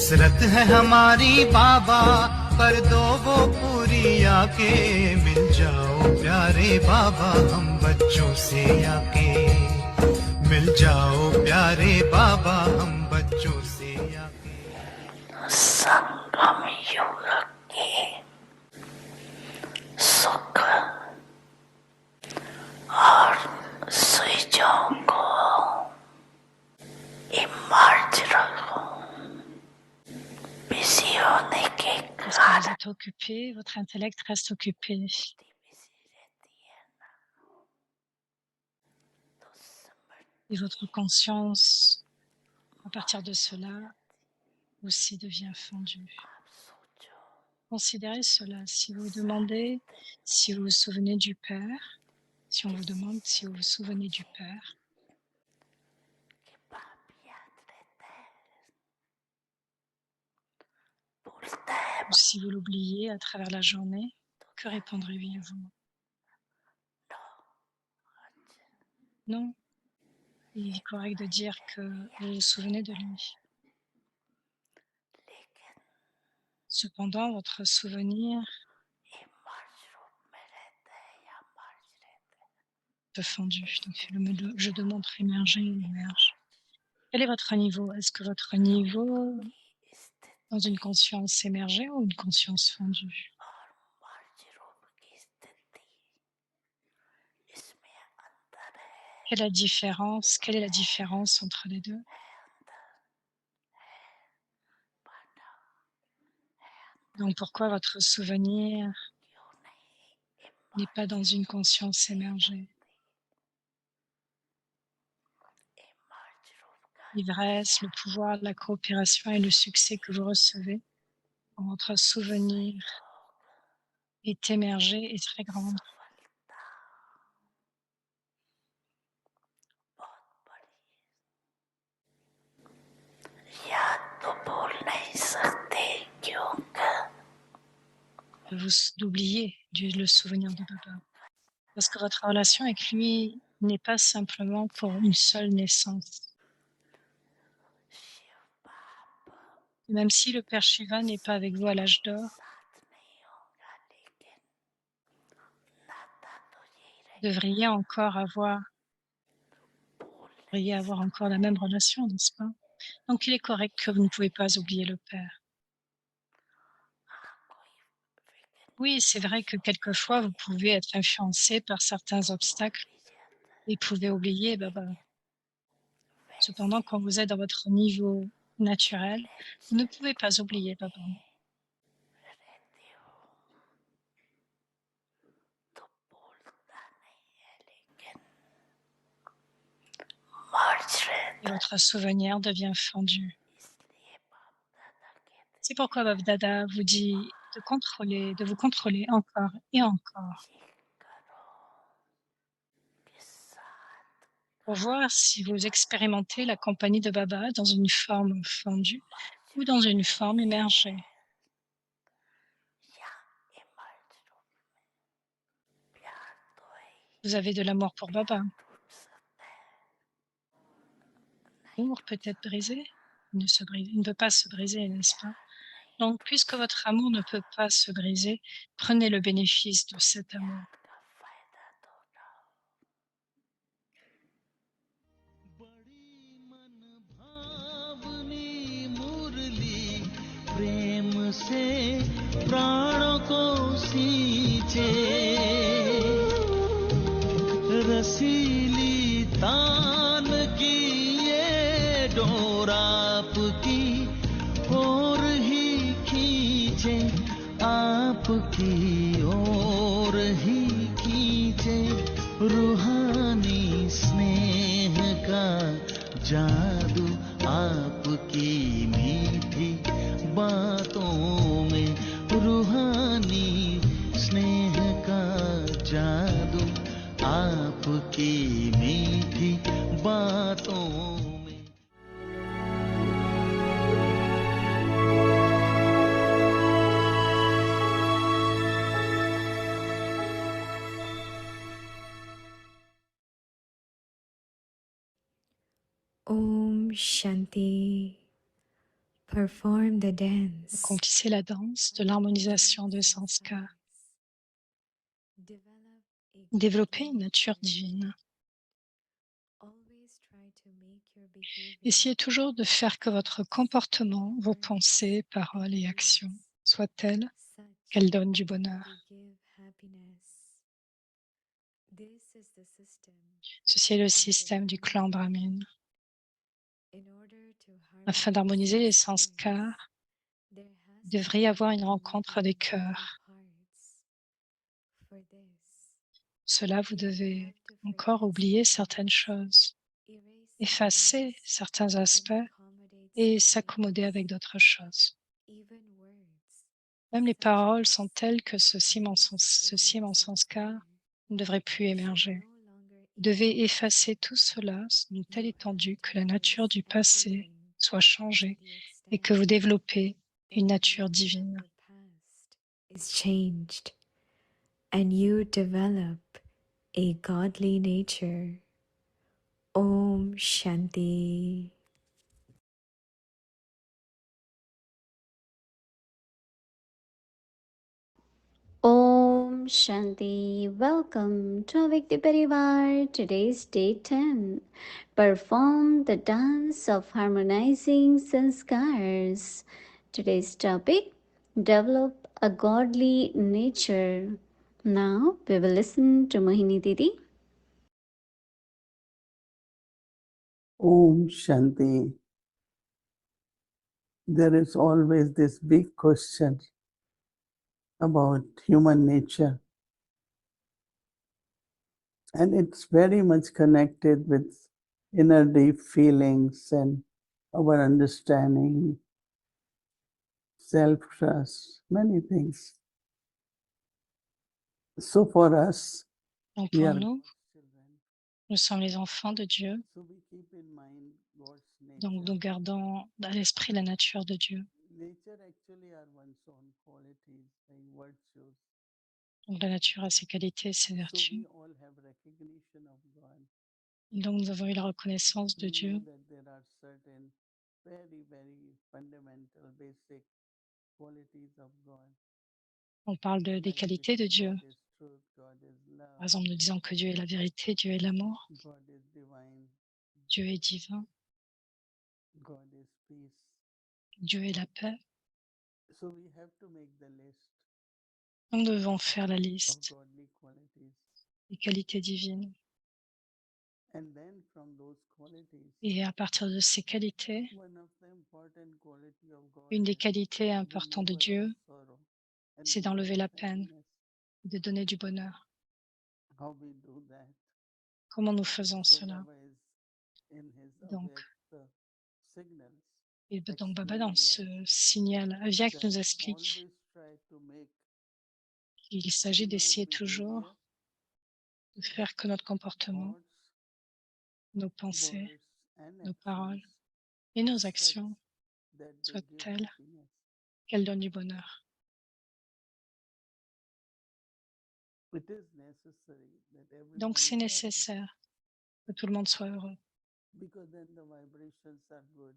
हसरत है हमारी बाबा, कर दो वो पूरी आके। मिल जाओ प्यारे बाबा हम बच्चों से आके। मिल जाओ प्यारे बाबा हम बच्चों से आके। संगम युग के सुख और स्विचों को इमर्ज रखो। बिजी होने के Parce que vous êtes occupé, votre intellect reste occupé. Et votre conscience, à partir de cela, aussi devient fondue. Considérez cela. Si vous vous demandez si vous vous souvenez du Père, si on vous demande si vous vous souvenez du Père, ou si vous l'oubliez à travers la journée, que répondriez-vous? Non. Il est correct de dire que vous vous souvenez de lui. Cependant, votre souvenir peut fondu. Donc, le jeu de montre émerger émerge. Quel est votre niveau? Est-ce que votre niveau dans une conscience émergée ou une conscience fondue? Quelle est la différence? Quelle est la différence entre les deux? Donc, pourquoi votre souvenir n'est pas dans une conscience émergée? L'ivresse, le pouvoir, la coopération et le succès que vous recevez quand votre souvenir est émergé est très grande. D'oublier le souvenir de Baba. Parce que votre relation avec lui n'est pas simplement pour une seule naissance. Même si le Père Shiva n'est pas avec vous à l'âge d'or, vous devriez avoir encore la même relation, n'est-ce pas? Donc il est correct que vous ne pouvez pas oublier le Père. Oui, c'est vrai que quelquefois vous pouvez être influencé par certains obstacles et pouvez oublier Baba. Cependant, quand vous êtes dans votre niveau naturel, vous ne pouvez pas oublier Baba. Et votre souvenir devient fondu. C'est pourquoi Baba Dada vous dit de vous contrôler encore et encore pour voir si vous expérimentez la compagnie de Baba dans une forme fondue ou dans une forme émergée. Vous avez de l'amour pour Baba. L'amour peut être brisé, il ne peut pas se briser, n'est-ce pas? Donc, puisque votre amour ne peut pas se briser, prenez le bénéfice de cet amour. प्रेम से प्राणों को सींचे रसीली तान की ये डोर आपकी ओर ही खींचे आपकी ओर ही खींचे रूहानी स्नेह का जादू आपकी मीठी बातों में रूहानी स्नेह का जादू आपकी मीठी बातों में। Om Shanti. perform the dance. Accomplissez la danse de l'harmonisation des sanskars. Develop a Développez godly une nature nature. divine. Always try to make your behavior Essayez toujours de faire que votre comportement, vos pensées, paroles et actions soient telles such qu'elles donnent du that bonheur. they give happiness. This is the system. Ceci est le système du clan Brahmin. In order to Afin harmonize d'harmoniser les sanskars, sanskars, there has il to devrait y avoir be une a rencontre meeting des of the cœurs. hearts. For this, Cela, vous devez encore oublier certaines choses, erase effacer feelings, certains and aspects accommodate et something s'accommoder else. avec d'autres choses. Even words, Même les such paroles as sont telles que this is mon my sanskar sanskar, ne devrait plus should émerger. no longer Vous devez emerge. effacer tout cela d'une telle You have étendue to que la nature du erase passé everything soit to changée the et que vous extent développez that une the nature nature of divine. the past is changed and you develop a godly nature. Om Shanti. Om Shanti. Welcome to Avikti Parivar. Today's day 10. Perform the dance of harmonizing sanskars. Today's topic, develop a godly nature. Now we will listen to Mohini Didi. Om Shanti. There is always this big question about human nature. And it's very much connected with inner deep feelings and our understanding, self-trust, many things. So for us, Donc we pour are nous, God's children. nous sommes les enfants de Dieu, So we keep in mind God's donc nature. nous gardons à l'esprit la nature de Dieu. Nature actually are one's own qualities and virtues. Donc la nature a ses qualités, ses So vertus. we all have recognition of God. Et donc nous avons eu la reconnaissance de We Dieu. know that there are certain very fundamental, basic qualities of God. On parle des Like we qualités de say, Dieu. God is truth, God is Par love, exemple, nous disons que Dieu est la vérité, Dieu est l'amour, God is divine, Dieu est divin, God is peace. Dieu est la paix. So we have to make the list Nous devons faire la of liste godly qualities. des qualités divines. And then from those qualities, Et à partir de ces qualités, one of the important quality of God une des is qualités importantes de remover Dieu, all sorrow and c'est give d'enlever us la peine happiness. et de donner du bonheur. How we do that? Comment nous faisons So cela? Baba is in his Donc, Avyakta signals et donc Baba, dans explaining ce signal, Avyak that nous explique always try to make qu'il s'agit inner d'essayer behavior, toujours de faire que notre comportement, thoughts, nos pensées, words, and nos paroles actions et nos such actions that they soient give telles happiness. qu'elles donnent du bonheur. It is necessary that Donc everyone c'est is happy nécessaire que tout le monde soit heureux, because then the vibrations are good.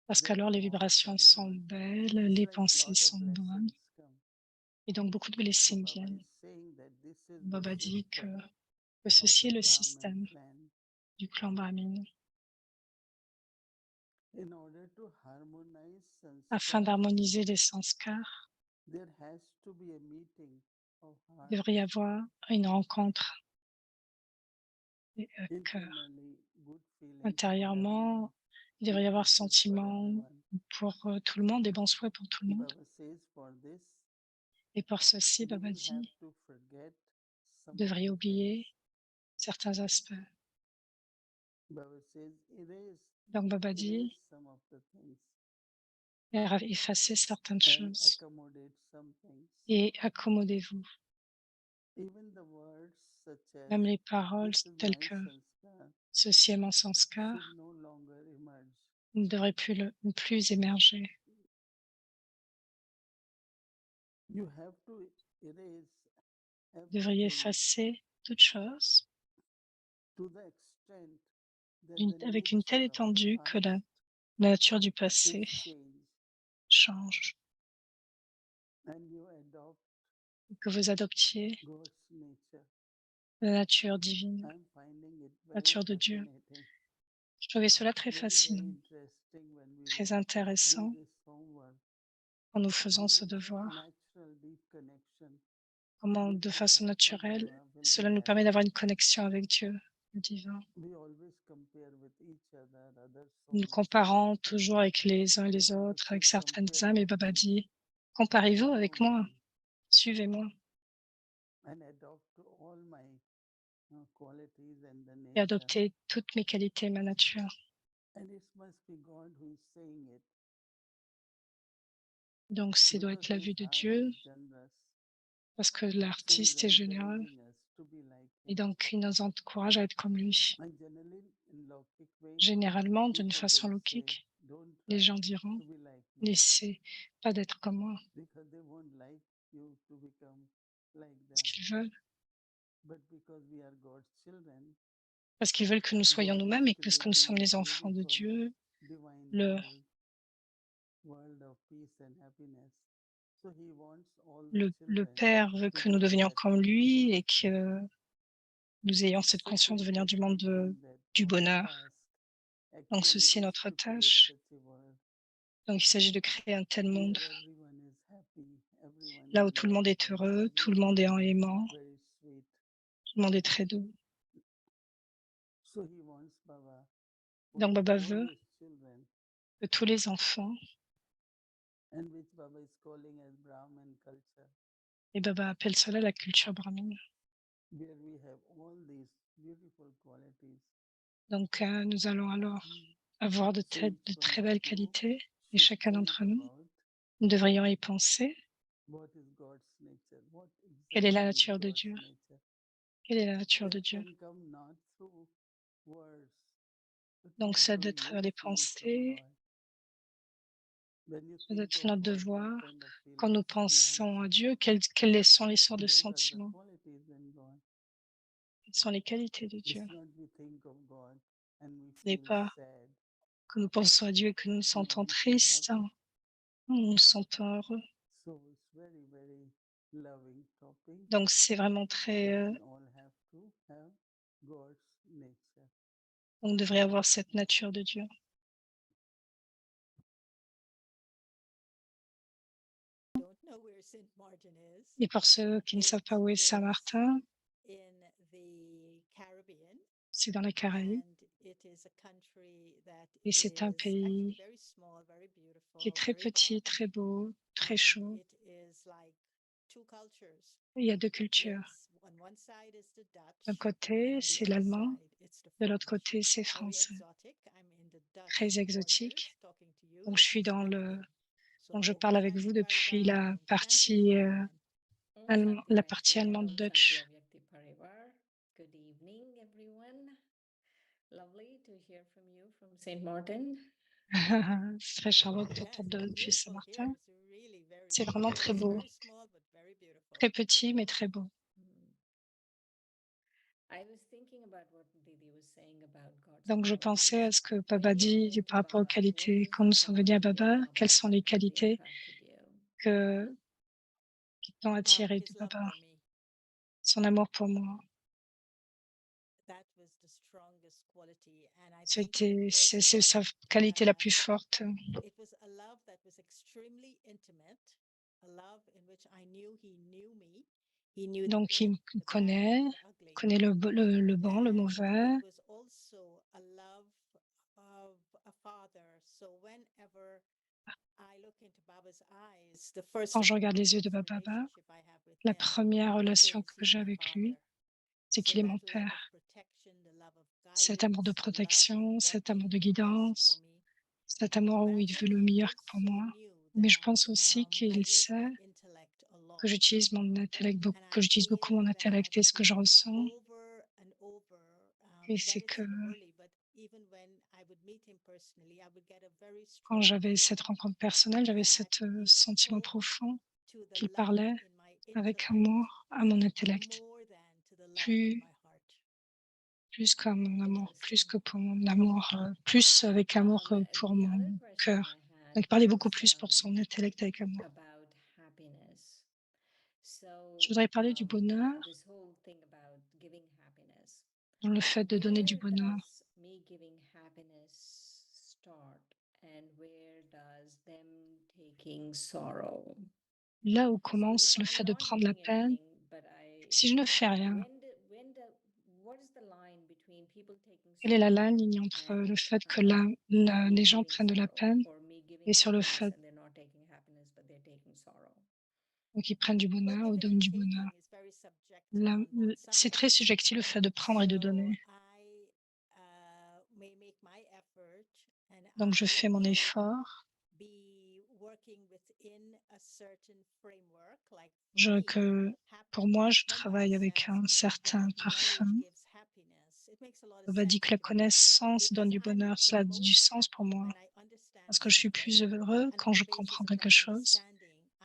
parce Their qu'alors les thoughts vibrations are sont good. belles, It's les like pensées lot of sont bonnes, blessings come. et donc beaucoup de So blessings Baba viennent. is saying that this is the Baba dit system que of ceci est the le Brahmin système clan. du clan Brahmin. In order to harmonize Afin sanskar, d'harmoniser les sanskars, there has to be a meeting of il devrait y hearts, avoir une rencontre des cœurs. internally good feelings for Intérieurement, everyone, il devrait y good avoir wishes for sentiment everyone. pour tout le monde, des bons souhaits pour tout le monde. Baba says for this, Et pour ceci, you Baba will have dit, to forget vous some of devriez the oublier things. certains aspects. Baba says Donc Baba dit, erase some of the things effacez certaines and choses accommodate some things. et accommodez-vous. Even the words such as Même les paroles this is telles my que sanskar ceci est mon sanskar should no longer emerge. ne devraient ne plus émerger. You have to erase Vous devriez everything effacer toutes choses to the extent that the avec une telle nature of the étendue que past la nature du is passé changed change, and you adopt que vous adoptiez God's nature. la nature divine, I'm finding it la very nature de Dieu. fascinating, Je trouvais cela très very, very fascinant, interesting when we très were intéressant doing this homework. en nous faisant And ce with devoir, natural deep connection, comment with de façon naturelle, Baba will cela be nous permet d'avoir une happening. connexion avec Dieu, le divin. We always compare with each other, other Nous souls. comparons toujours avec les uns et les And Baba autres, avec says, certaines compare âmes, et with Baba me, dit, comparez-vous avec follow moi, me, suivez-moi, and adopt all my qualities and the et nature. adoptez toutes mes qualités, ma nature. And it must be God who is saying it. Donc, ça doit Because être la his vue de heart Dieu, is generous. parce que So he's l'artiste est généreux, encouraging us to be like et him. donc il nous encourage à être comme lui. And generally, in Lokik way, Généralement, d'une people façon will say, logique, don't les try gens diront, to be like me, n'essaie pas d'être comme moi, because they won't like you to become like ce them. qu'ils veulent, But because we are God's children, parce qu'ils veulent que nous soyons God is nous-mêmes, et puisque nous creating sommes a les enfants de beautiful, Dieu, divine le, world of peace and happiness. So he wants all the le children Père veut to que nous be devenions that comme way. lui et que nous ayons cette Such conscience de venir du monde interesting thing that du our bonheur. task Donc, actually ceci est is notre to create tâche. such a world Donc, il s'agit de créer un tel monde where everyone is happy, everyone là is où tout le monde est lovable, heureux, tout le monde est en aimant, very sweet. tout le monde est très doux. So he wants Baba, Donc, wants Baba all veut his children, que tous les enfants, and which Baba is calling as Brahman culture, et Baba appelle cela la culture brahmine. where we have all these beautiful qualities. Donc, nous allons alors Mm. avoir de So each très one belles of you qualités, et should chacun think d'entre nous, about nous devrions y penser. what is God's nature, what Quelle est la exactly is nature de God's Dieu? nature. Quelle est la nature de That Dieu? can come not through words, but Donc, come ça through doit être les your feelings of pensées, God. When you ça doit think être of notre God, what devoir. kind of Quand nous feelings come pensons out? à Dieu, quelles sont les sortes de Those are the sentiments? qualities in God. Quelles sont les qualités de Dieu? It's not we think of God and we Ce n'est feel pas sad. que nous pensons à Dieu et que nous nous No, sentons we feel tristes, happy. nous nous sentons heureux. So it's very, very loving topic. Donc, c'est vraiment très... We all have to have God's nature. on devrait avoir cette nature de Dieu. Don't know where Saint Martin is. Et pour ceux qui ne savent pas où est It is Saint-Martin, in the Caribbean, c'est dans les Caraïbes. and it is a country that Et c'est un is actually pays very small, very qui est beautiful, très very petit, warm, très beau, très and chaud. it is like two cultures. Il y a deux cultures. It's on one side is the D'un Dutch, côté, and the c'est other l'allemand. side it's the De l'autre French. côté, c'est Very français. exotic. I'm in the Dutch Très borders exotique. talking to you. Donc, je suis This is dans one le... thing. Donc, je So parle avec vous Shanti depuis Parivar la and partie, Shanti everyone. la partie allemande Dutch. Good evening, everyone. Lovely to hear from you from Saint Martin. C'est très charmant de Yes, t'entendre it's depuis beautiful Saint-Martin. here. It's really very C'est vraiment beautiful. très It's beau. very small but very beautiful. Très petit, mais très beau. I was thinking about what Didi was saying about God's Donc, je pensais à qualities. ce que When Baba you dit came to par rapport aux Baba, what qualités. was Quand nous the sommes venus à quality of Baba, Baba quelles sont les that really qualités attracted you? qui t'ont attiré de His love Baba? for me. Son amour pour moi. That was the strongest quality, and I think it was C'est not, sa qualité la plus forte. it was a love that was extremely intimate, a love in which I knew he knew me. He knew the Donc, good, il me the bad, connaît, and the ugly. connaît le bon, le And mauvais. it was also a love of a father. So whenever I look into Baba's eyes, the first Quand and je regarde les yeux de foremost Baba, relationship I have with la him première relation is que he's j'ai my avec lui, father. c'est So qu'il est mon that love of père. protection, the love of Cet amour de guidance, the love of protection, cet amour de wanting the best for guidance, me. cet amour But où I il veut think le he meilleur pour also moi. knew Mais je that pense aussi I qu'il use sait my intellect a lot. que j'utilise mon intellect, And que I j'utilise beaucoup mon feel intellect that et ce que je ressens. over and over, Et when c'est it's que too early, but even when I would meet him personally, I would get a very quand strong j'avais feeling cette rencontre personnelle, j'avais that ce he sentiment spoke profond to the qu'il love parlait in my avec intellect amour à mon intellect, more than to the love in plus, my heart. plus comme mon amour, plus Interesting. que pour mon amour, plus avec amour que pour The other mon question I cœur. Donc, il parlait beaucoup plus pour son intellect avec moi. about happiness. Je voudrais parler du bonheur, This whole thing about giving happiness. dans le fait de donner du Where bonheur. does me giving happiness start, and where does them taking sorrow? Là où So if commence le I'm fait de not prendre la doing peine, anything, but si je ne fais rien, what is the line between people taking quelle est la sorrow ligne entre le and fait que me les gens giving prennent de la sorrow, peine or me giving et sur le happiness fait and they're not taking happiness but they're taking sorrow? qu'ils prennent du Well, bonheur ou giving donnent and du taking bonheur? is very subjective on both C'est sides. très subjectif le fait de prendre et de So donner. I may make my effort and Donc, je I fais mon may effort. be working within a certain framework. Like for me, Pour moi, je when Baba travaille avec un says certain that parfum. knowledge gives happiness, it makes a lot of On va dire sense que la to me connaissance donne because du I'm bonheur. the Cela a du most sens pour happy moi when I understand parce que je suis something, plus heureux and quand on the je basis comprends of quelque that chose. understanding,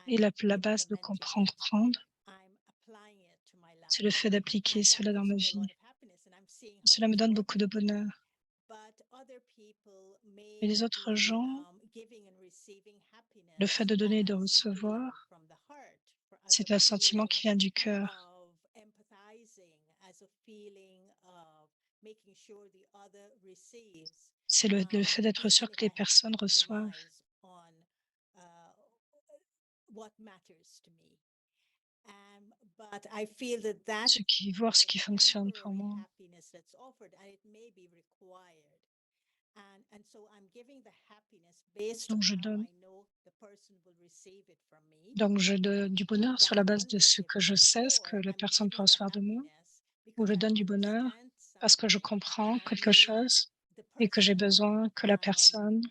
Et I'm la base de implementing it. comprendre, I'm applying it to my c'est le life, fait d'appliquer and that cela dans gives ma me a lot vie. of happiness, and I'm seeing how Cela me it's donne beaucoup de working. bonheur. But other people Mais may les autres be gens, giving and receiving le fait happiness de donner et de as a feeling recevoir, from the heart, as c'est a un sentiment feeling qui vient du cœur. of empathizing, as a feeling of making sure the other receives. C'est le fait d'être sûr Even if que les I have to personnes reçoivent. compromise on what matters to me. But I feel that that Ce qui voir ce qui fonctionne pour temporary moi. happiness that's offered, and it may be required. And so I'm giving the happiness based on Donc je how donne. I know the person will receive it from me. Donc je donne du bonheur sur la That's base one de way of ce que giving je it. sais, ce Or que la I'm personne peut giving the recevoir de moi, happiness ou je because I donne du bonheur understand parce que je something comprends and I quelque need chose the et que j'ai person. besoin que la personne,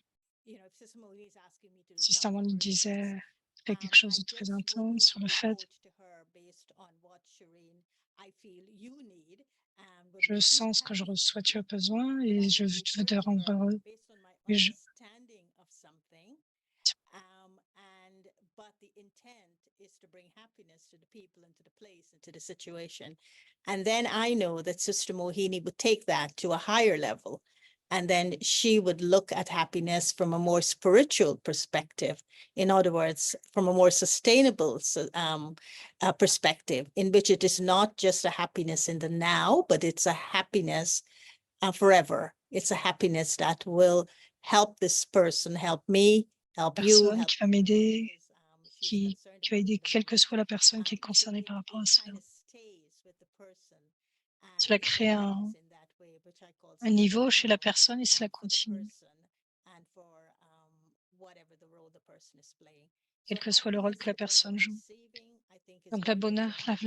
If Sister Moni is asking me to do si something Stamoni for instance, disait fait quelque chose I de très just intense wouldn't sur le fait, report to her based on what Shireen I feel you need and would je make you sens ce que je happy. reçois, tu as besoin But et I je would veux refer te to rendre her heureux. based on my Et understanding of something. But the intent is to bring happiness to the people and to the place and to the situation. And then I know that Sister Mohini would take that to a higher level. And then she would look at happiness from a more spiritual perspective. In other words, from a more sustainable perspective, in which it is not just a happiness in the now, but it's a happiness forever. It's a happiness that will help this person, help me, help you, personne help qui va m'aider, she's qui concerned va about aider at the quelle que moment. soit la personne qui est So concernée par rapport à it cela. kind of stays with the person and Cela it crée happens in that way, which I call un niveau chez la sustainable personne et cela for the continue, person and for whatever the role the person is playing. quel So que soit le rôle happiness que la within the personne joue. receiving, I think, is Donc very le different than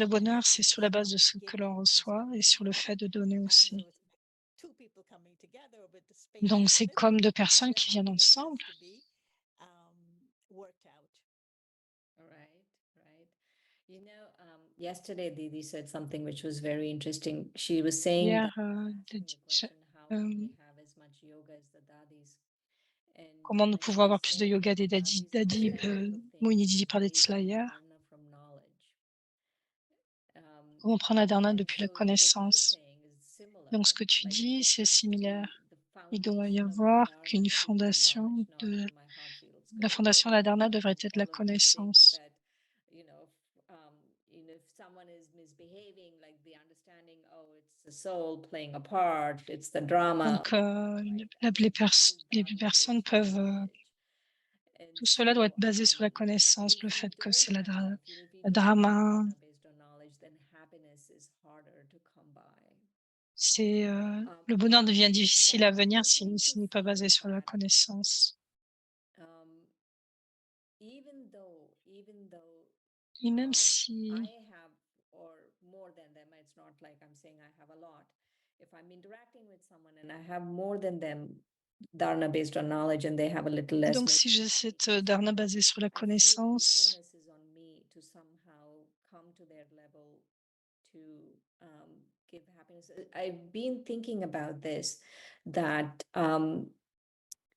bonheur, c'est happiness sur la base from de ce que giving l'on is reçoit coming et sur le together. fait de donner And so aussi. it's two people coming together with the space Donc in the c'est middle, comme deux and personnes the qui viennent happiness has ensemble. to be worked out. Right, right. You know, yesterday Didi said something which was very interesting. She was saying Hier, that asking the question, how can we have as much yoga as the dadis? comment nous And pouvons she avoir was plus de saying yoga that des the dadis. dadis understand the Mouni things Didi parlait de based cela on hier. dharana from knowledge. Comment prendre la dharana And depuis la so what you're connaissance. saying is similar. Donc ce que tu Like dis, there c'est has to similaire. be the Il doit y foundation of the avoir qu'une dharana should be fondation knowledge. de Now my heart feels la very good fondation de la dharana devrait hearing être la all of these things connaissance. that, you know, if someone is misbehaving, like the understanding, oh, it's the soul playing a part, it's the drama. Donc les personnes peuvent tout cela doit être basé sur la connaissance, le fait que c'est la drama, c'est le bonheur devient difficile à venir s'il n'est pas basé sur la connaissance. Et même si if I'm interacting with someone and I have more than them dharana based on knowledge and they have a little less. Donc si j'ai cette dharana basée sur la connaissance, onus is on me to somehow come to their level to give happiness. I've been thinking about this, that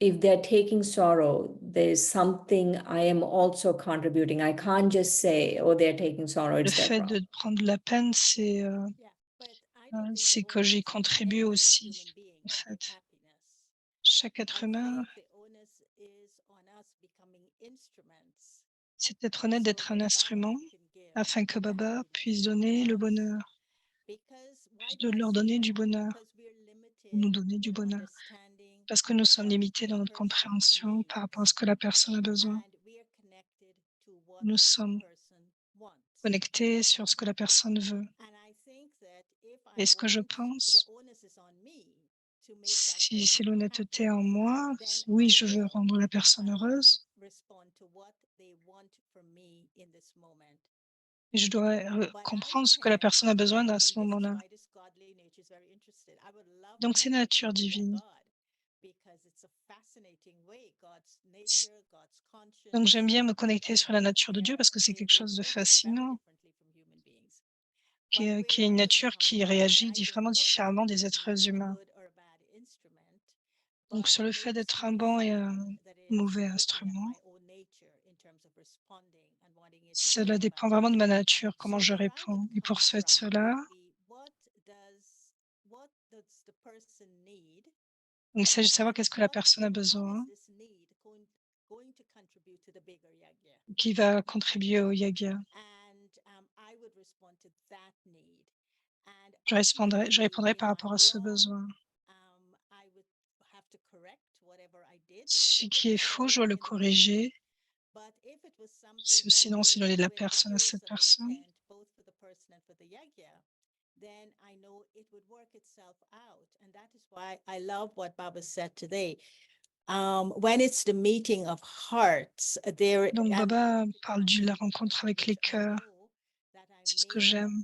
if they're taking sorrow, there's something I am also contributing. I can't just say, oh, they're taking sorrow. Le fait de prendre la peine, c'est que j'y contribue aussi, en fait. Chaque être humain C'est d'être honnête, d'être un instrument afin que Baba puisse donner le bonheur, puisse de leur donner du bonheur, ou nous donner du bonheur. Parce que nous sommes limités dans notre compréhension par rapport à ce que la personne a besoin. Nous sommes connectés sur ce que la personne veut. Et ce que je pense, si c'est l'honnêteté en moi, oui, je veux rendre la personne heureuse, et je dois comprendre ce que la personne a besoin à ce moment-là. Donc, c'est la nature divine. Donc, j'aime bien me connecter sur la nature de Dieu parce que c'est quelque chose de fascinant, qui est une nature qui réagit différemment des êtres humains. Donc, sur le fait d'être un bon et un mauvais instrument, cela dépend vraiment de ma nature, comment je réponds. Et pour cela, il s'agit de savoir qu'est-ce que la personne a besoin, qui va contribuer au yaga. Je répondrai par rapport à ce besoin. Ce qui est faux, je dois le corriger. Sinon, c'est donner de la personne à cette personne. Then I know it would work itself out. And that is why I love what Baba said today. When it's the meeting of hearts, there. Donc, Baba parle de la rencontre avec les cœurs. C'est ce que j'aime.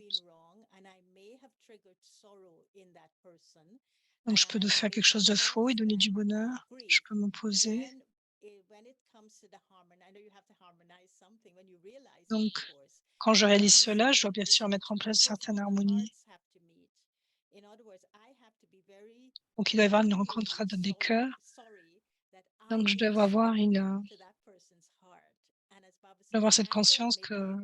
Donc, je peux faire quelque chose de faux et donner du bonheur. Je peux m'opposer. Donc, quand je réalise cela, je dois bien sûr mettre en place certaines harmonies. Donc, il doit y avoir une rencontre des cœurs. Donc, je dois avoir avoir cette conscience que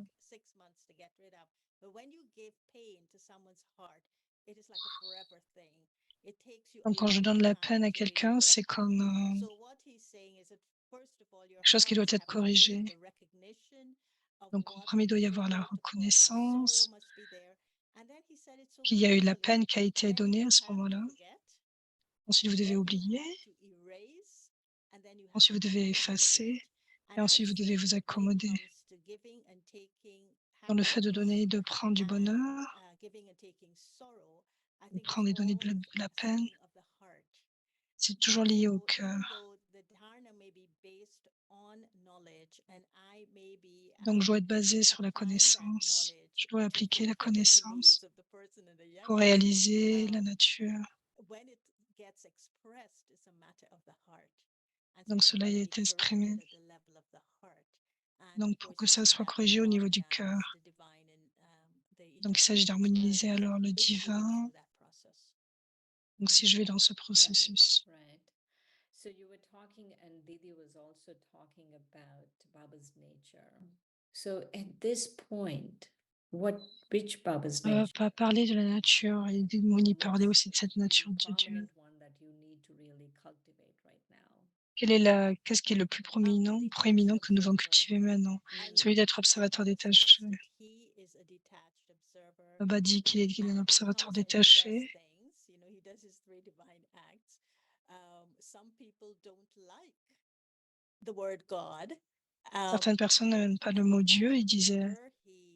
donc, quand je donne la peine à quelqu'un, c'est comme quelque chose qui doit être corrigé. Donc, en premier, il doit y avoir la reconnaissance qu'il y a eu la peine qui a été donnée à ce moment-là. Ensuite, vous devez oublier. Ensuite, vous devez effacer. Et ensuite, vous devez vous accommoder. Dans le fait de donner et de prendre du bonheur, de prendre et donner de la peine, c'est toujours lié au cœur. Donc, je dois être basé sur la connaissance. Je dois appliquer la connaissance pour réaliser la nature. Donc, cela est exprimé. Donc, pour que ça soit corrigé au niveau du cœur. Donc, il s'agit d'harmoniser alors le divin. Donc, si je vais dans ce processus. So you were talking, and Didi was also talking about Baba's nature. So at this point, which Baba's nature? Pas parler de la nature et on y parlait aussi de cette nature de Dieu. Qu'est-ce qui est le plus proéminent que nous devons cultiver maintenant? Celui d'être observateur détaché. Baba dit qu'il est un observateur détaché. Certaines personnes n'aiment pas le mot Dieu, ils disaient,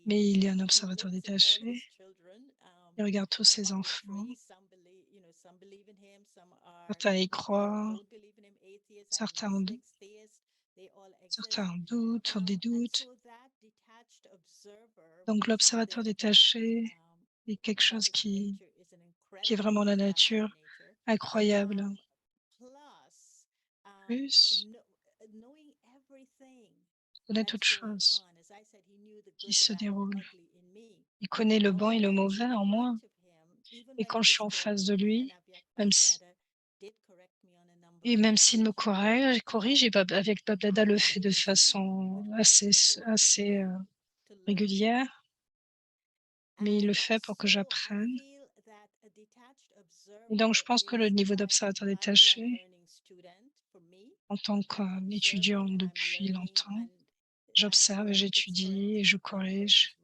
mais il est un observateur détaché. Il regarde tous ses enfants. Certains y croient, certains en doutent, ont des doutes. Donc l'observateur détaché est quelque chose qui est vraiment la nature, incroyable. Plus, il connaît toutes choses qui se déroulent. Il connaît le bon et le mauvais en moi. Et quand je suis en face de lui, même s'il me corrige, et avec Bablada le fait de façon assez régulière, mais il le fait pour que j'apprenne. Et donc, je pense que le niveau d'observateur détaché En tant qu'étudiant depuis longtemps, j'observe et j'étudie et je corrige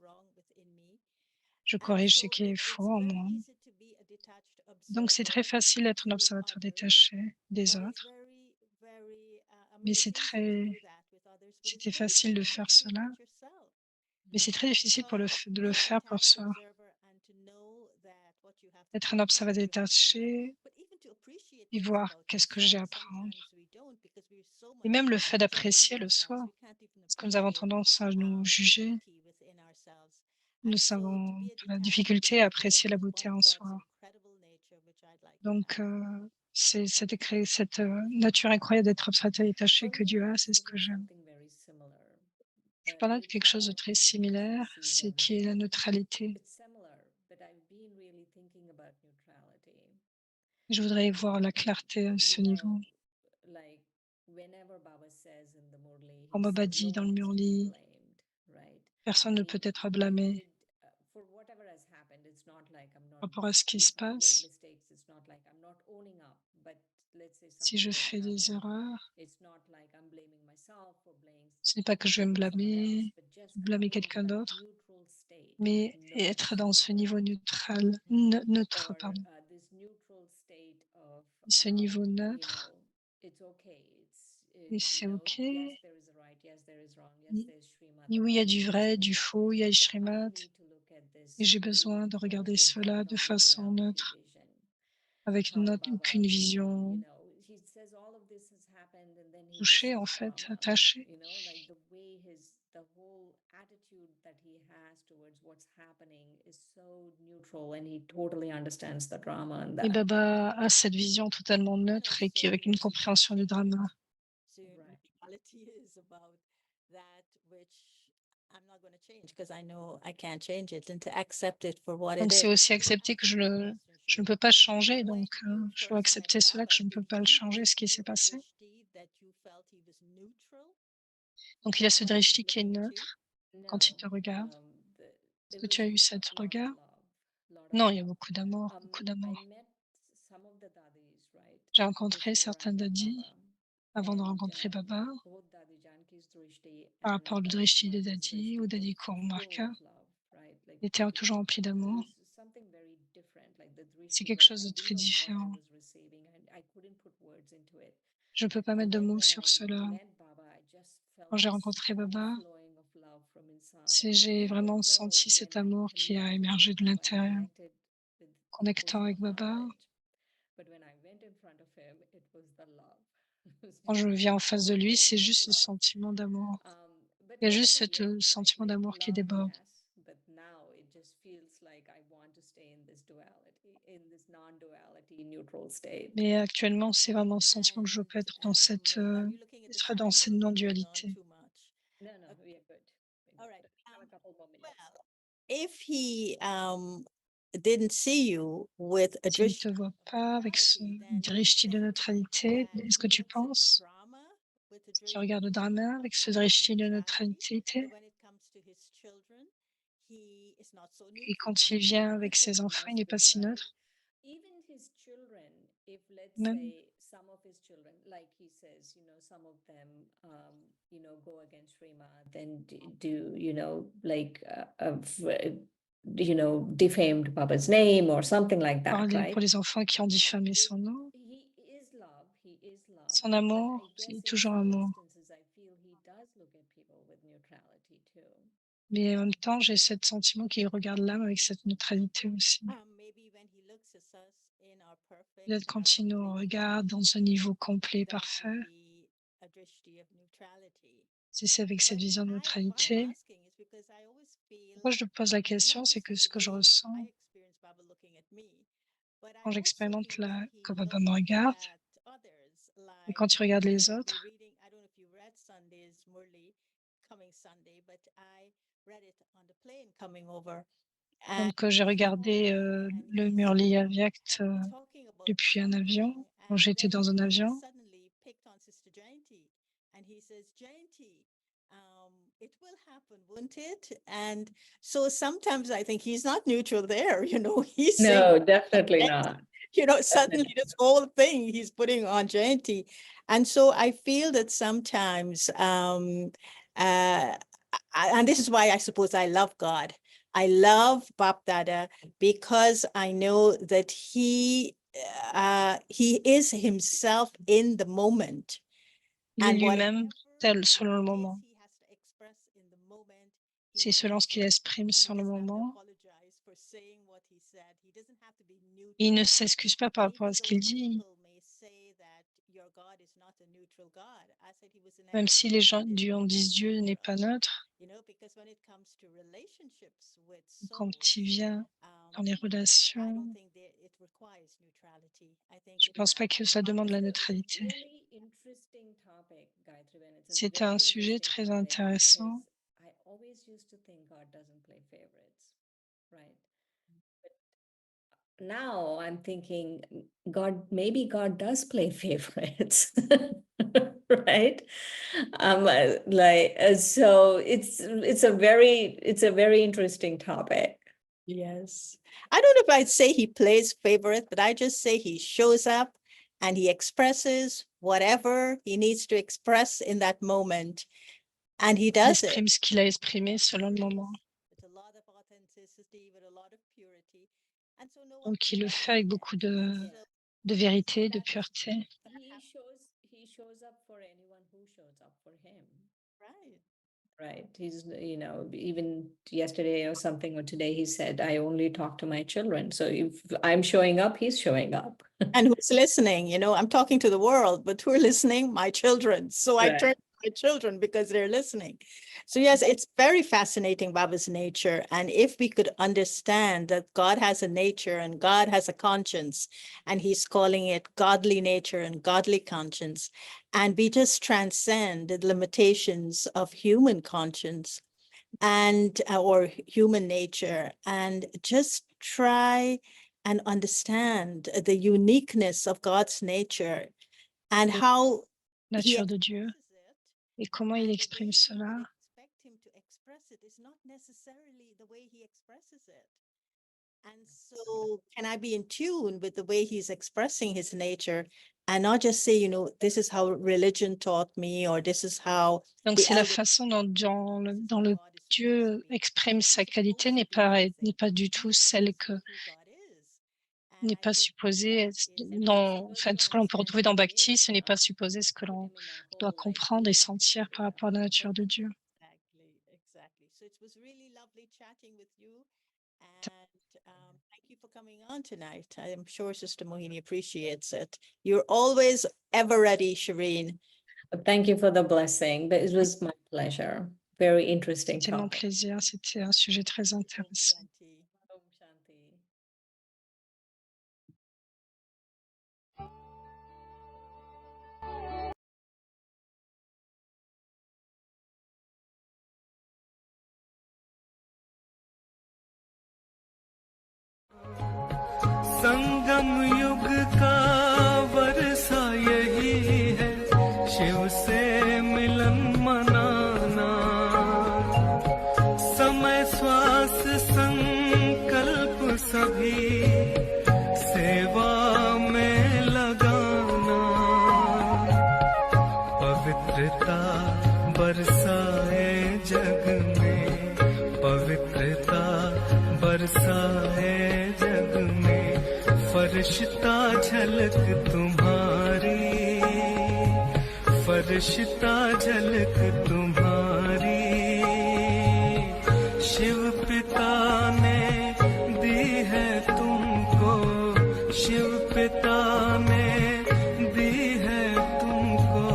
ce qui est faux en moi. Donc c'est très facile d'être un observateur détaché des autres, mais c'était facile de faire cela, mais c'est très difficile de le faire pour soi. Être un observateur détaché et voir qu'est-ce que j'ai à apprendre. Et même le fait d'apprécier le soi, parce que nous avons tendance à nous juger, nous avons la difficulté à apprécier la beauté en soi. Donc, c'est cette nature incroyable d'être observateur détaché que Dieu a, c'est ce que j'aime. Je parle de quelque chose de très similaire, c'est qui est la neutralité. Je voudrais voir la clarté à ce niveau. Comme Baba dit dans le Murli, personne ne peut être blâmé par rapport à ce qui se passe. Si je fais des erreurs, ce n'est pas que je vais me blâmer quelqu'un d'autre, mais être dans ce niveau neutral, neutre, pardon. Ce niveau neutre, et c'est OK. Et oui, il y a du vrai, du faux, il y a le Srimad, et j'ai besoin de regarder cela de façon neutre, avec aucune vision touchée, en fait, attachée. Et Baba a cette vision totalement neutre et qui avec une compréhension du drama. Donc c'est aussi accepter que je ne peux pas changer, donc je dois accepter cela, que je ne peux pas le changer, ce qui s'est passé. Donc il y a ce drishti qui est neutre quand il te regarde. Est-ce que tu as eu cet regard? Non, il y a beaucoup d'amour, beaucoup d'amour. J'ai rencontré certains dadis avant de rencontrer Baba par rapport au drishti des dadis ou dadis Marka. Il était toujours rempli d'amour. C'est quelque chose de très différent. Je ne peux pas mettre de mots sur cela. Quand j'ai rencontré Baba, j'ai vraiment senti cet amour qui a émergé de l'intérieur. Connectant avec Baba, quand je viens en face de lui, c'est juste le sentiment d'amour. Il y a juste ce sentiment d'amour qui déborde. Mais actuellement, c'est vraiment le sentiment que je peux être dans cette non-dualité. S'il ne te voit pas avec ce drishti de neutralité, est-ce que tu penses qu'il regarde le drama avec ce drishti de neutralité? Et quand il vient avec ses enfants, il n'est pas si neutre? Même parler pour les enfants qui ont diffamé son nom, son amour, il est toujours amour. Mais en même temps, j'ai ce sentiment qu'il regarde l'âme avec cette neutralité aussi. Peut-être quand il nous regarde dans un niveau complet, parfait, si c'est avec cette vision de neutralité. Pourquoi je te pose la question, c'est que ce que je ressens quand j'expérimente quand Baba me regarde et quand il regarde les autres. Donc j'ai regardé le Murli Avyakt depuis un avion, quand j'étais dans un avion. it will happen, won't it? And so sometimes I think he's not neutral there, he's saying, No, definitely not. suddenly this whole thing he's putting on Jayanti. And so I feel that sometimes, and this is why I suppose I love God. I love Bap Dada because I know that he is himself in the moment. Il est And lui-même tel selon le whatever moment. he has to express in the moment, he C'est selon ce does qu'il it. exprime And he sur le doesn't have to moment. apologize for saying what he said. He doesn't have to be Il ne neutral. s'excuse pas par rapport à Even ce though qu'il dit, people may say that your God is not a neutral God, I said he was même never si les gens intended disent to be Dieu n'est pas neutral. neutre. Because when it comes to relationships with Quand souls, il vient dans les I relations, don't think it requires neutrality. I think je ne pense pas que cela demande la neutralité. Really interesting topic, Gayatri. It's a C'est very un sujet interesting très topic intéressant. because I always used to think God doesn't play favorites, right? But now I'm thinking maybe God does play favorites, right? So it's a very interesting topic. Yes. I don't know if I'd say he plays favorite, but I just say he shows up and he expresses whatever he needs to express in that moment. And he Il does it. exprime ce qu'il a exprimé selon le moment. With a lot of authenticity, with a lot of purity. And so no one Donc can il le fait avec beaucoup question it. de vérité, de pureté. He shows up for anyone who shows up for him. Right. Right. He's, even yesterday or something, or today, he said, I only talk to my children. So if I'm showing up, he's showing up. And who's listening? I'm talking to the world, but who are listening? My children. So I Right. turn to my children because they're listening. So yes, it's very fascinating, Baba's nature. And if we could understand that God has a nature and God has a conscience, and he's calling it godly nature and godly conscience, and we just transcend the limitations of human conscience and or human nature, and just try and understand the uniqueness of God's nature and how he Nature de Dieu. expresses it, Et comment il and the exprime way cela? we expect him to express it is not necessarily the way he expresses it. And so can I be in tune with the way he's expressing his nature and not just say, this is how religion taught me, or this is how Donc the c'est la elders façon dont how le God is supposed Dieu to be. exprime sa It's qualité supposed to be n'est pas du tout celle this que is who God is. And n'est I pas think supposée that être is dans, impossible enfin, to ce que l'on peut understand retrouver dans who he Bhakti, is, ce n'est pas supposé ce que Put l'on him in a doit whole, like, comprendre et we want him sentir to par be. rapport à la nature de Dieu. Exactly. So it was really lovely chatting with you. And thank you for coming on tonight. I am sure Sister Mohini appreciates it. You're always ever ready, Shireen. Thank you for the blessing. But it was my pleasure. Very interesting C'était mon topic. plaisir, c'était un sujet très intéressant. Shanti. Om Shanti. संगम युग का वर्षा यही है, शिव से मिलन मनाना। समय श्वास संकल्प सभी सेवा में लगाना। पवित्रता बरसाए जग में, पवित्रता बरसाए जग में। फरिश्ता झलक तुम्हारी, फरिश्ता झलक तुम्हारी। शिव पिता ने दी है तुमको, शिव पिता ने दी है तुमको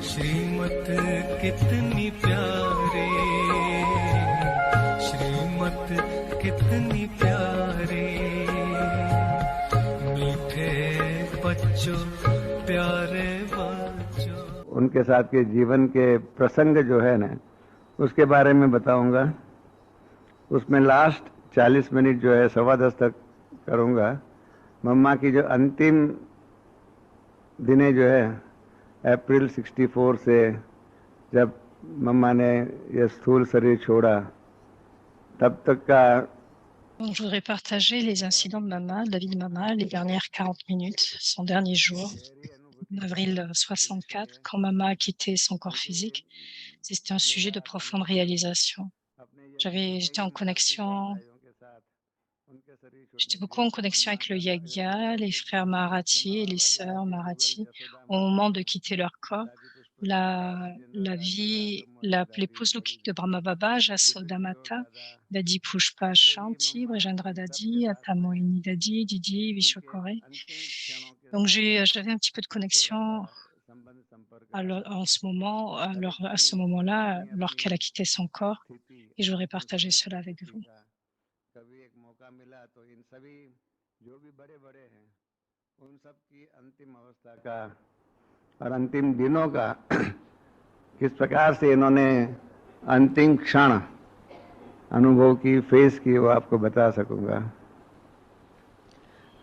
श्रीमत कितनी प्यारी, श्रीमत कितनी प्यारी। मीठे बच्चों, प्यारे बच्चों। उनके साथ के जीवन के प्रसंग जो है ना, उसके बारे में बताऊंगा। उसमें लास्ट 40 मिनट जो है 10:15 तक करूंगा। मम्मा की जो अंतिम दिने जो है अप्रैल 64 से जब मम्मा ने ये स्थूल शरीर छोड़ा तब तक का Donc, je voudrais partager les incidents de Mama, de la vie de Mama, les dernières 40 minutes, son dernier jour, en avril 64, quand Mama a quitté son corps physique. C'était un sujet de profonde réalisation. J'étais en connexion, j'étais beaucoup en connexion avec le Yagya, les frères Maharati et les sœurs Maharati, au moment de quitter leur corps. L'épouse Loukik de Brahma Baba, Jasoda Mata, Dadi Pushpa Shanti, Brajendra Dadi, Atamohini Dadi, Didi, Vishwakore. Donc j'avais un petit peu de connexion à ce moment-là, lorsqu'elle a quitté son corps, et je voudrais partager cela avec vous. और अंतिम दिनों का किस प्रकार से इन्होंने अंतिम क्षण अनुभव की, फेस की, वो आपको बता सकूंगा।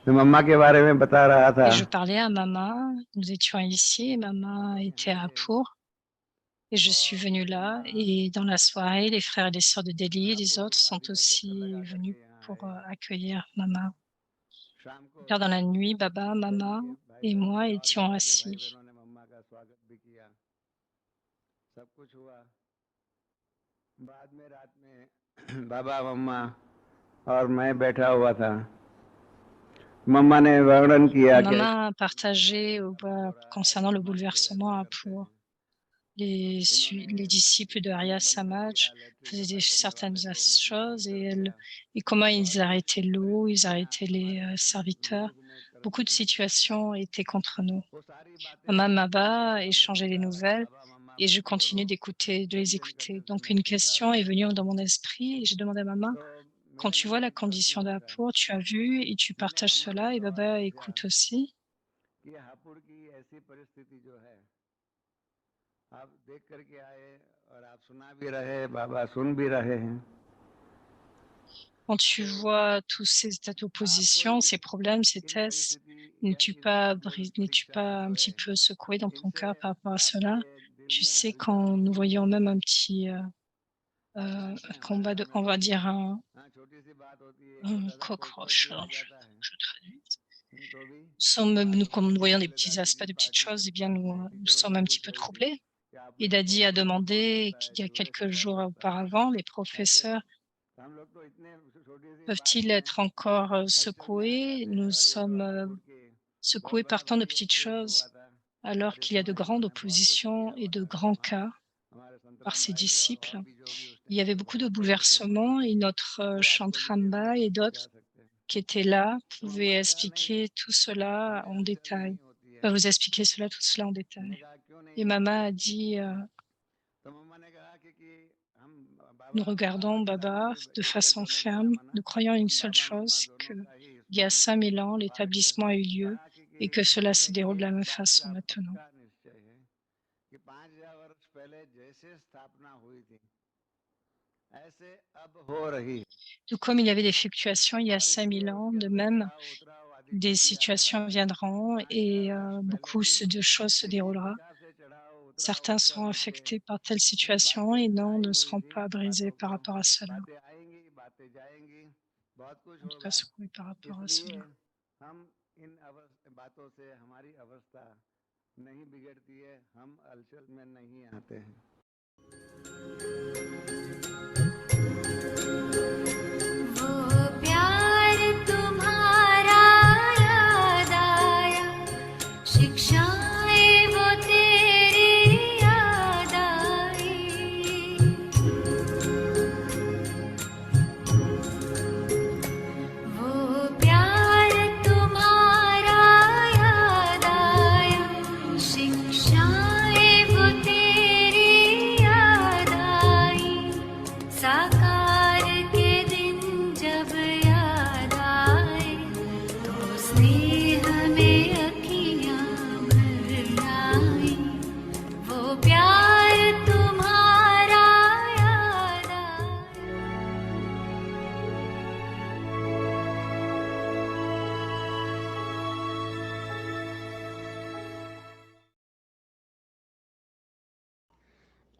मैं मम्मा के बारे में बता रहा था। Et je parlais à Mama, nous étions ici, Mama était à Pour, et je suis venue là, et dans la soirée, les frères et les sœurs de Delhi et les autres sont aussi venus pour accueillir Mama. Car dans la nuit, Baba, Mama et moi étions assis. सब कुछ हुआ। बाद में रात में बाबा, मम्मा और मैं बैठा हुआ था। मम्मा ने वर्णन किया कि Mama a partagé concernant le bouleversement à Pour. Les disciples de Arya Samaj faisaient certaines choses et comment ils arrêtaient l'eau, ils arrêtaient les serviteurs. Beaucoup de situations étaient contre nous. Mama Baba échangeait les nouvelles et je continue de les écouter. Donc une question est venue dans mon esprit et j'ai demandé à Mama, quand tu vois la condition d'Apur, tu as vu et tu partages cela et Baba écoute aussi. आप देख करके आए और आप सुना भी रहे, बाबा सुन भी रहे हैं। Quand tu vois cette opposition, ces problèmes, ces tests, n'es-tu pas un petit peu secoué dans ton cœur par rapport à cela? Tu sais, quand nous voyons même un petit combat on va dire un cockroach, alors je traduis. Quand nous voyons des petits aspects, de petites choses, eh bien, nous sommes un petit peu troublés. Et Dadi a demandé qu'il y a quelques jours auparavant, les professeurs peuvent-ils être encore secoués? Nous sommes secoués par tant de petites choses, alors qu'il y a de grandes oppositions et de grands cas par ses disciples. Il y avait beaucoup de bouleversements et notre Chantramba et d'autres qui étaient là pouvaient expliquer tout cela en détail. Vous expliquer tout cela en détail. Et Mama a dit, nous regardons Baba de façon ferme, nous croyons une seule chose, qu'il y a 5000 ans, l'établissement a eu lieu et que cela se déroule de la même façon maintenant. Tout comme il y avait des fluctuations il y a 5000 ans, de même, des situations viendront et beaucoup de choses se dérouleront. Certains seront affectés par telle situation et ne seront pas brisés par rapport à cela. En tout cas, secoués par rapport à cela.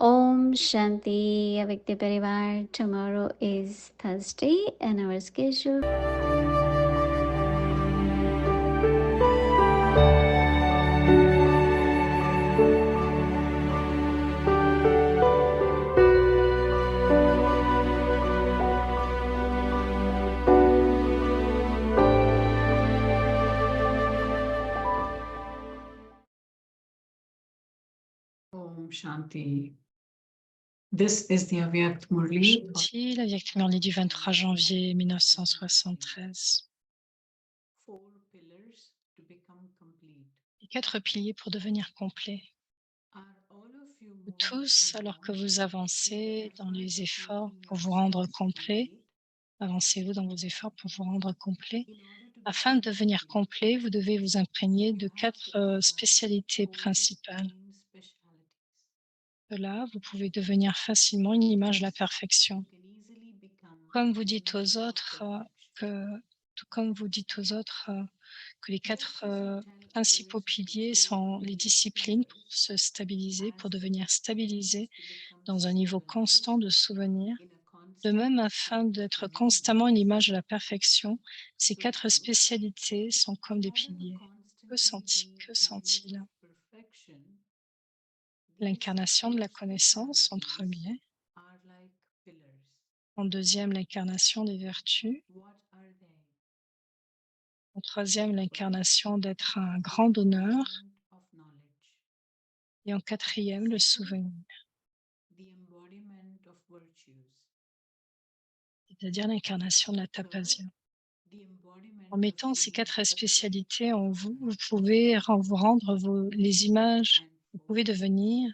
Om Shanti Avyakti Parivar. Tomorrow is Thursday and our schedule. Om Shanti. This is the Avyak Murli. Shanti, la Vyakti Murli du 23 janvier 1973. Les 4 piliers pour devenir complet. Vous tous, alors que vous avancez dans les efforts pour vous rendre complet, avancez-vous dans vos efforts pour vous rendre complet. Afin de devenir complet, vous devez vous imprégner de 4 spécialités principales. De là, vous pouvez devenir facilement une image de la perfection. Comme vous dites aux autres que les 4 principaux piliers sont les disciplines pour se stabiliser, pour devenir stabilisé dans un niveau constant de souvenir. De même, afin d'être constamment une image de la perfection, ces 4 spécialités sont comme des piliers. Que sont-ils? L'incarnation de la connaissance en premier. En deuxième, l'incarnation des vertus. En troisième, l'incarnation d'être un grand donneur. Et en quatrième, le souvenir, c'est-à-dire l'incarnation de la tapasya. En mettant ces 4 spécialités en vous, vous pouvez vous rendre les images, vous pouvez devenir,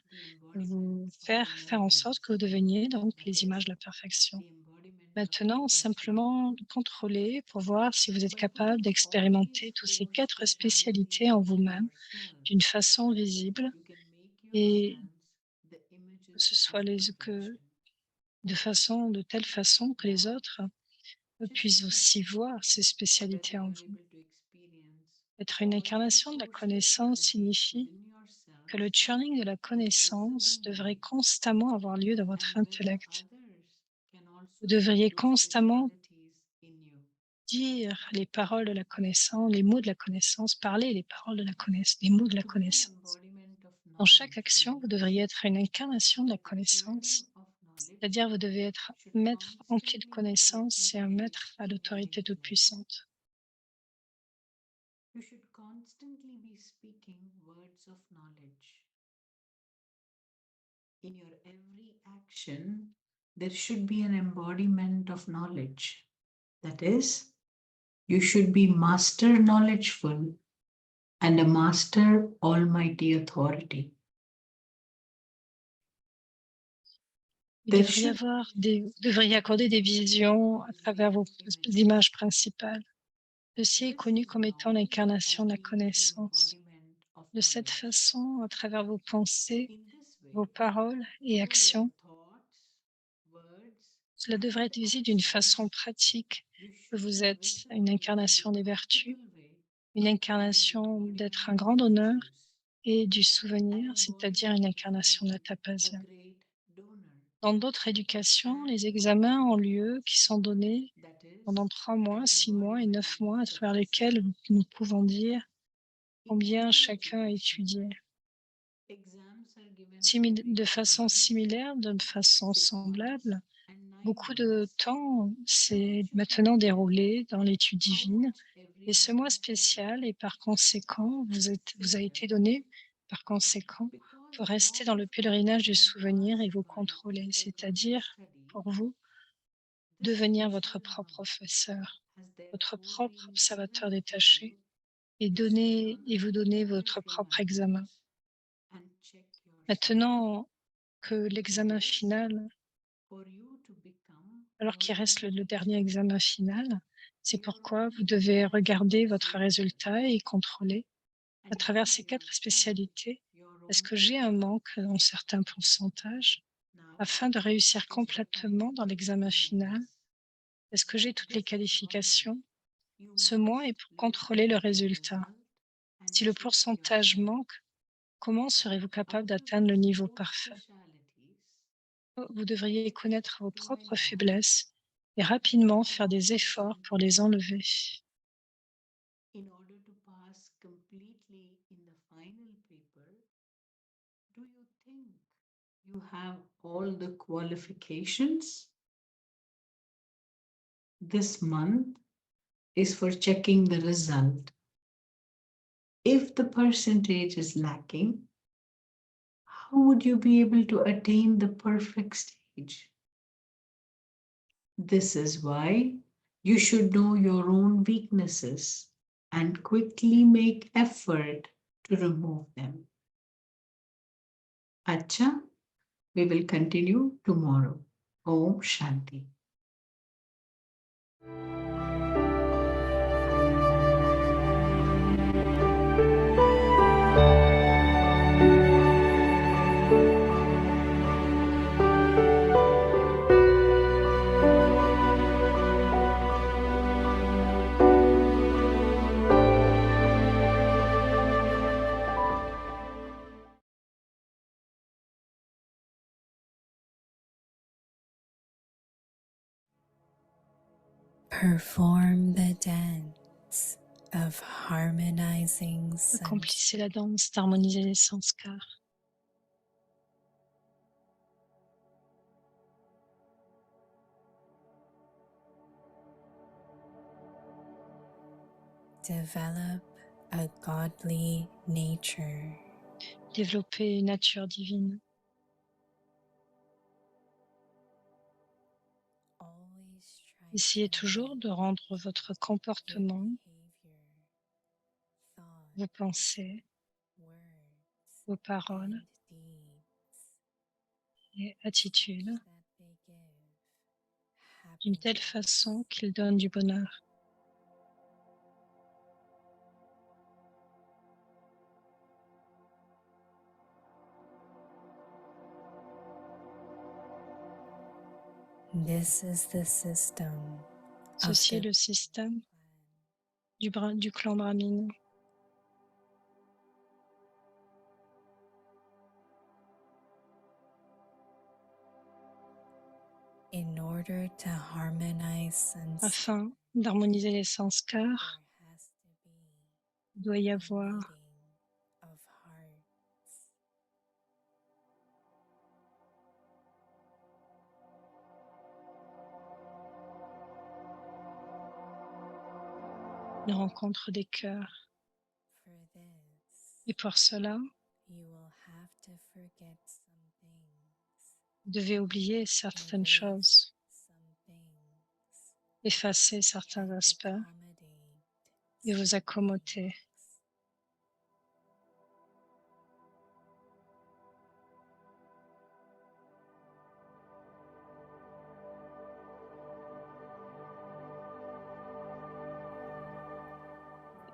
vous faire en sorte que vous deveniez donc les images de la perfection. Maintenant, simplement contrôler pour voir si vous êtes capable d'expérimenter toutes ces 4 spécialités en vous-même d'une façon visible et que ce soit de telle façon que les autres puissent aussi voir ces spécialités en vous. Être une incarnation de la connaissance signifie que le churning de la connaissance devrait constamment avoir lieu dans votre intellect. Vous devriez constamment dire les paroles de la connaissance, les mots de la connaissance, parler les paroles de la connaissance, les mots de la connaissance. Dans chaque action, vous devriez être une incarnation de la connaissance, c'est-à-dire vous devez être maître rempli de connaissance et un maître à l'autorité toute puissante. You should constantly be speaking words of knowledge. In your every action, there should be an embodiment of knowledge. That is, you should be master knowledgeful and a master almighty authority. Vous devriez accorder des visions à travers vos images principales. Ceci est connu comme étant l'incarnation de la connaissance. De cette façon, à travers vos pensées, vos paroles et actions, cela devrait être visible d'une façon pratique que vous êtes une incarnation des vertus, une incarnation d'être un grand donneur et du souvenir, c'est-à-dire une incarnation de la tapasya. Dans d'autres éducations, les examens ont lieu qui sont donnés pendant 3 mois, 6 mois et 9 mois, à travers lesquels nous pouvons dire combien chacun a étudié. De façon similaire, de façon semblable, beaucoup de temps s'est maintenant déroulé dans l'étude divine et ce mois spécial et par conséquent, vous a été donné par conséquent pour rester dans le pèlerinage du souvenir et vous contrôler, c'est-à-dire pour vous devenir votre propre professeur, votre propre observateur détaché et vous donner votre propre examen. Maintenant que l'examen final, alors qu'il reste le dernier examen final, c'est pourquoi vous devez regarder votre résultat et contrôler à travers ces 4 spécialités. Est-ce que j'ai un manque en certains pourcentages afin de réussir complètement dans l'examen final? Est-ce que j'ai toutes les qualifications? Ce mois est pour contrôler le résultat. Si le pourcentage manque, comment serez-vous capable d'atteindre le niveau parfait? Vous devriez connaître vos propres faiblesses et rapidement faire des efforts pour les enlever. In order to pass completely in the final paper, do you think you have all the qualifications? This month is for checking the result. If the percentage is lacking, how would you be able to attain the perfect stage? This is why you should know your own weaknesses and quickly make effort to remove them. Acha, we will continue tomorrow. Om Shanti. Perform the dance of harmonizing sense. Accomplissez la danse d'harmoniser les sanskars. Develop a godly nature. Développez une nature divine. Always try Essayez to toujours de rendre votre your comportement, behavior, thought, vos pensées, words, vos paroles and deeds et attitudes that they give d'une telle happiness. façon qu'ils donnent du bonheur. This is the system of Ceci est the le système du clan brahmine. in order to harmonize sense. Afin d'harmoniser les sanskars, There has to be il doit y a avoir meeting of hearts. une rencontre des cœurs. For this, Et pour cela, you will have to forget some things, vous devez oublier certaines erase choses, some things, effacer certains and aspects accommodate et vous some accommoder. things.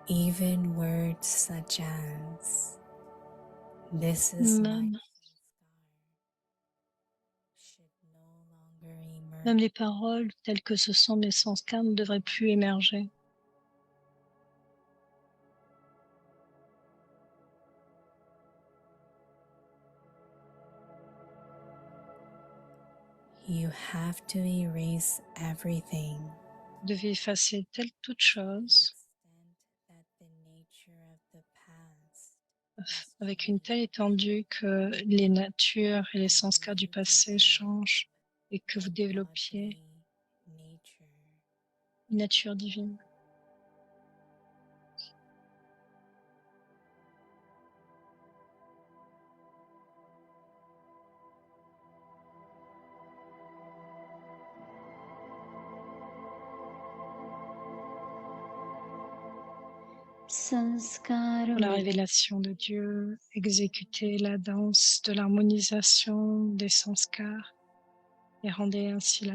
Even words such as this is my Même, sanskar should no longer emerge. même les paroles telles que ce sont mes sanskars ne devraient plus émerger. You have to erase everything Vous devez effacer toute to chose the extent that the nature of the past is avec une telle changed étendue que les natures et les and sanskars du you passé develop changent et que vous a développiez godly nature. une nature divine. Pour la révélation de Dieu, exécutez la danse de l'harmonisation des sanskars et rendez ainsi la